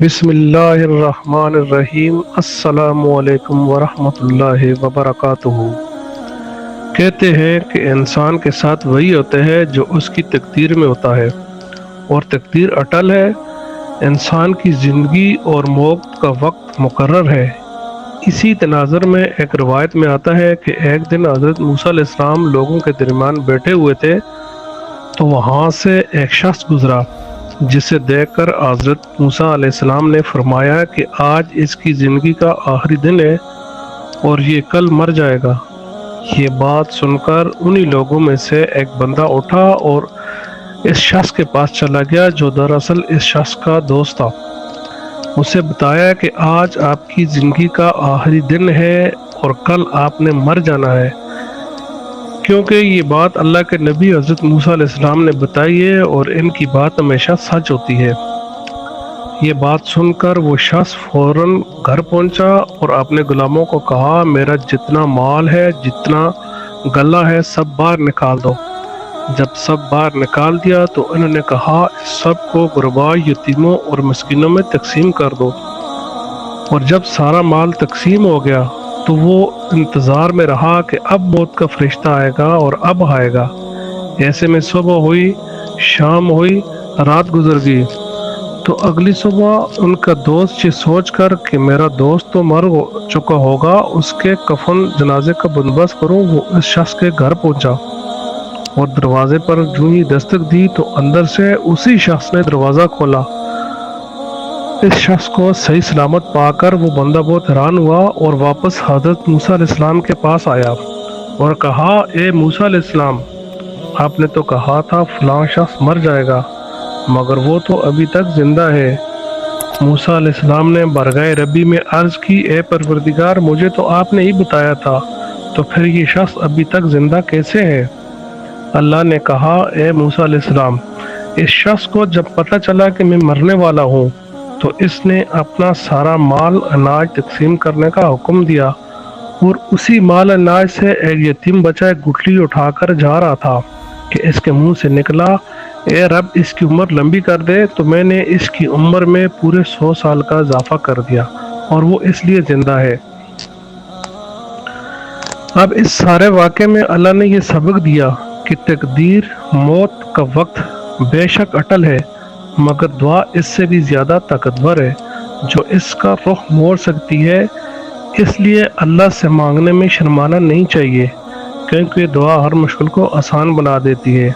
بسم اللہ الرحمن الرحیم۔ السلام علیکم ورحمۃ اللہ وبرکاتہ۔ کہتے ہیں کہ انسان کے ساتھ وہی ہوتا ہے جو اس کی تقدیر میں ہوتا ہے، اور تقدیر اٹل ہے۔ انسان کی زندگی اور موت کا وقت مقرر ہے۔ اسی تناظر میں ایک روایت میں آتا ہے کہ ایک دن حضرت موسیٰ علیہ السلام لوگوں کے درمیان بیٹھے ہوئے تھے تو وہاں سے ایک شخص گزرا، جسے دیکھ کر حضرت موسیٰ علیہ السلام نے فرمایا کہ آج اس کی زندگی کا آخری دن ہے اور یہ کل مر جائے گا۔ یہ بات سن کر انہی لوگوں میں سے ایک بندہ اٹھا اور اس شخص کے پاس چلا گیا جو دراصل اس شخص کا دوست تھا۔ اسے بتایا کہ آج آپ کی زندگی کا آخری دن ہے اور کل آپ نے مر جانا ہے، کیونکہ یہ بات اللہ کے نبی حضرت موسیٰ علیہ السلام نے بتائی ہے اور ان کی بات ہمیشہ سچ ہوتی ہے۔ یہ بات سن کر وہ شخص فوراً گھر پہنچا اور اپنے غلاموں کو کہا، میرا جتنا مال ہے، جتنا غلہ ہے، سب باہر نکال دو۔ جب سب باہر نکال دیا تو انہوں نے کہا، اس سب کو غرباء، یتیموں اور مسکینوں میں تقسیم کر دو۔ اور جب سارا مال تقسیم ہو گیا تو وہ انتظار میں رہا کہ اب موت کا فرشتہ آئے گا اور اب آئے گا۔ ایسے میں صبح ہوئی، شام ہوئی، رات گزر گئی، تو اگلی صبح ان کا دوست یہ سوچ کر کہ میرا دوست تو مر چکا ہوگا، اس کے کفن جنازے کا بندوبست کروں، وہ اس شخص کے گھر پہنچا اور دروازے پر جو ہی دستک دی تو اندر سے اسی شخص نے دروازہ کھولا۔ اس شخص کو صحیح سلامت پا کر وہ بندہ بہت حیران ہوا اور واپس حضرت موسیٰ علیہ السلام کے پاس آیا اور کہا، اے موسیٰ علیہ السلام، آپ نے تو کہا تھا فلاں شخص مر جائے گا، مگر وہ تو ابھی تک زندہ ہے۔ موسیٰ علیہ السلام نے بارگاہ ربی میں عرض کی، اے پروردگار، مجھے تو آپ نے ہی بتایا تھا، تو پھر یہ شخص ابھی تک زندہ کیسے ہے؟ اللہ نے کہا، اے موسیٰ علیہ السلام، اس شخص کو جب پتہ چلا کہ میں مرنے والا ہوں تو اس نے اپنا سارا مال اناج تقسیم کرنے کا حکم دیا، اور اسی مال اناج سے ایک یتیم بچہ ایک گٹلی اٹھا کر جا رہا تھا کہ اس کے منہ سے نکلا، اے رب، اس کی عمر لمبی کر دے، تو میں نے اس کی عمر میں پورے 100 سال کا اضافہ کر دیا اور وہ اس لیے زندہ ہے۔ اب اس سارے واقعے میں اللہ نے یہ سبق دیا کہ تقدیر، موت کا وقت بے شک اٹل ہے، مگر دعا اس سے بھی زیادہ طاقتور ہے جو اس کا رخ موڑ سکتی ہے۔ اس لیے اللہ سے مانگنے میں شرمانا نہیں چاہیے، کیونکہ دعا ہر مشکل کو آسان بنا دیتی ہے۔